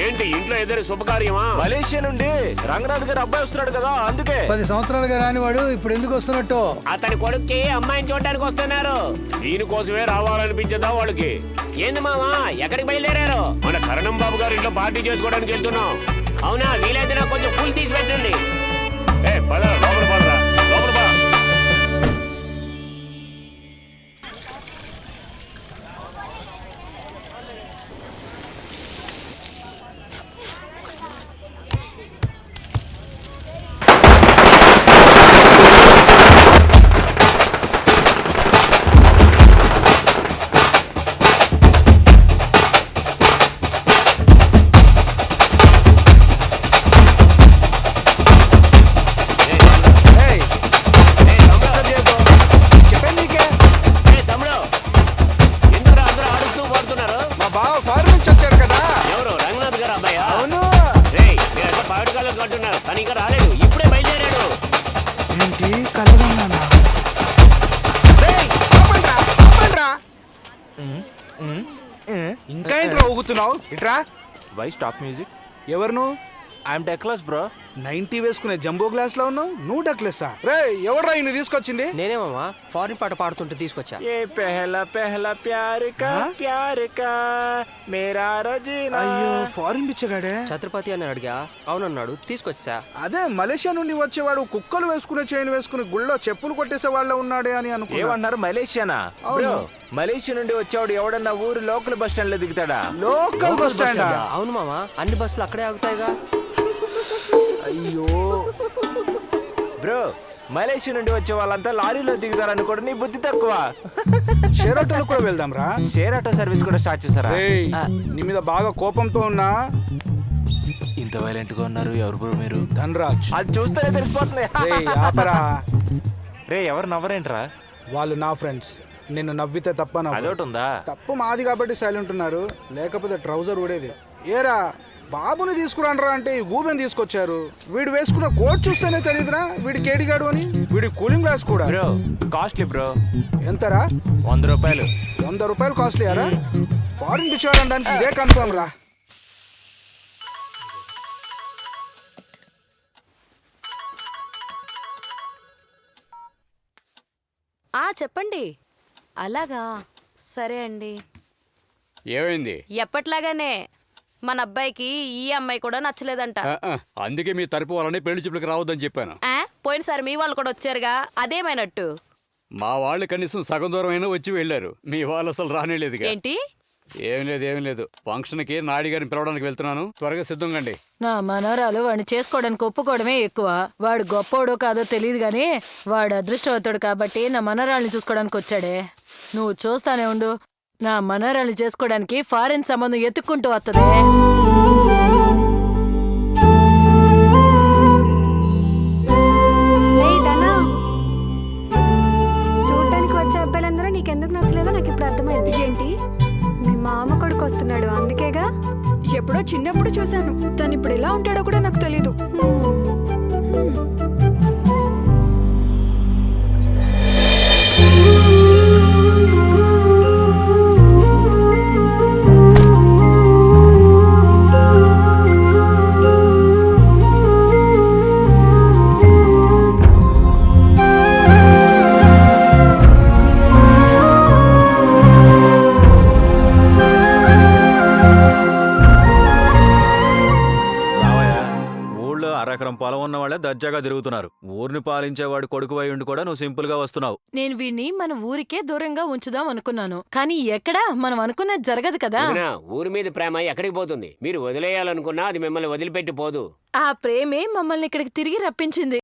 ఏంటి ఇంట్లో ఏదైనా శుభకార్యమా? మలేషియా నుండి రంగనాథ్ గారు అబ్బాయి వస్తున్నాడు కదా, అందుకే. 10 సంవత్సరాలుగా రానివాడు ఇప్పుడు ఎందుకు వస్తున్నట్టు? అతని కొడుక్కి అమ్మాయిని చూడడానికి వస్తున్నారు. దీనికోసమే రావాలనిపించదా వాళ్ళకి? ఏంది మామా ఎక్కడికి బయలుదేరారు? మన కరణం బాబు గారి ఇంట్లో పార్టీ చేసుకోవడానికి వెళ్తున్నాం. అవునా? వీలైతే నాకు కొంచెం ఫుల్ తీసి పెట్టండి. పద లోపల పడరా, లోపల పద. ఇంకా ఏంట్రా ఊగుతున్నావు? ఇట్రా. Why stop music? ఎవరు నువ్వు? I'm డెక్లస్ bro. 90 వేసుకునే జంబో గ్లాస్ లో ఉన్నావు. నువ్వు డక్లెస్సా? రే ఎవడ్రా ఇన్ని తీసుకొచ్చింది? నేనేమమ్మా ఫారిన్ పాట పాడుతుంటే తీసుకొచ్చా. ఏ పెహలా పెహలా ప్యార్ కా ప్యార్ కా మేరా రజీనా. అయ్యో ఫారిన్ బిచ్చగాడే. ఛత్రపతి అని అడిగా, అవునన్నాడు, తీసుకొచ్చా. అదే మలేషియా నుండి వచ్చేవాడు కుక్కలు వేసుకునే చైన్ వేసుకుని గుళ్ళో చెప్పులు కొట్టేసే వాళ్ళ ఉన్నాడే అని అనుకున్నా. ఏమన్నారు? మలేషియానా? బ్రో మలేషియా నుండి వచ్చేవాడు ఎవడన్నా ఊరు లోకల్ బస్ స్టాండ్ లో దిగుతాడా? Local bus stand? అవును మామా, అన్ని బస్సులు అక్కడే ఆగుతాయిగా. అయ్యో బ్రో మలేషియా నుండి వచ్చే వాళ్ళంతా లారీలో దిగుతారని కూడా నీ బుద్ధి తక్కువ. షేర్ ఆటోలో కూడా వెళ్దాం రా. షేర్ ఆటో సర్వీస్ కూడా స్టార్ట్ చేస్తారా? నీ మీద బాగా కోపంతో ఉన్నా. ఇంత వైలెంట్ గా ఉన్నారు. ఎవరు బ్రో మీరు? ధనరాజ్. అది చూస్తేనే తెలిసిపోతుంది. ఆపరా. రే ఎవరు నవ్వరేంట్రా? వాళ్ళు నా ఫ్రెండ్స్. నిన్ను నవ్వితే తప్ప అదొకటి ఉందా? తప్పు మాది కాబట్టి సైలెంట్ ఉన్నారు, లేకపోతే ట్రౌజర్ ఊడేది. ఏరా బాబుని తీసుకురాండ్రా అంటే ఈ గూబెని తీసుకొచ్చారు. వీడు వేసుకున్న కోట్ చూస్తేనే తెలియదురా వీడి కేడిగాడు అని. వీడి కూలింగ్ గ్లాస్ కూడా బ్రో కాస్ట్లీ బ్రో. ఎంతరా? 100 రూపాయలు. 100 రూపాయలు కాస్ట్లీ అరా? ఫారిన్ పిచ్చారనడానికి ఇదే కన్ఫర్మ్ రా. చెప్పండి. అలాగా, సరే అండి. ఏమైంది? ఎప్పట్లాగానే మన అబ్బాయికి ఈ అమ్మాయి కూడా నచ్చలేదంట. అందుకే మీ తరపు వాళ్ళని పెళ్లి చూపులకు రావద్దని చెప్పాను. పోయినసారి మీ వాళ్ళు కూడా వచ్చారుగా, అదేమైనట్టు? మా వాళ్ళు కనీసం సగం దూరం అయినా వచ్చి వెళ్ళారు. మీ వాళ్ళు అసలు రానేలేదుగా. ఏంటి? ఏం లేదు ఫంక్షన్ కి నాడి గారిని పిలవడానికి వెళ్తున్నాను, త్వరగా సిద్ధంగండి. నా మనవరాలు వాడిని చేసుకోవడానికి ఒప్పుకోవడమే ఎక్కువ. వాడు గొప్పోడో కాదో తెలియదు గాని వాడు అదృష్టవంతుడు కాబట్టి నా మనవరాల్ని చూసుకోవడానికి వచ్చాడే. నువ్వు చూస్తానే ఉండు, నా మనవరాల్ని చేసుకోవడానికి ఫారెన్ సంబంధం ఎత్తుక్కుంటూ వస్తుంది. చూడటానికి వచ్చే అబ్బాయిలందరూ నీకెందుకు నచ్చలేదో నాకు ఇప్పుడు అర్థమైంది. ఏంటి? మీ మామ కొడుకు వస్తున్నాడు అందుకేగా. ఎప్పుడో చిన్నప్పుడు చూశాను, తను ఇప్పుడు ఎలా ఉంటాడో కూడా నాకు తెలీదు. పొలం ఉన్న వాళ్ళే దర్జాగా తిరుగుతున్నారు. ఊరిని పాలించేవాడు కొడుకు అయి ఉండి కూడా నువ్వు సింపుల్ గా వస్తున్నావు. నేను వీడిని మన ఊరికే దూరంగా ఉంచుదాం అనుకున్నాను, కానీ ఎక్కడా మనం అనుకున్నది జరగదు కదా. ఊరి మీద ప్రేమ ఎక్కడికి పోతుంది? మీరు వదిలేయాలనుకున్నా అది మిమ్మల్ని వదిలిపెట్టి పోదు. ఆ ప్రేమే మమ్మల్ని ఇక్కడికి తిరిగి రప్పించింది.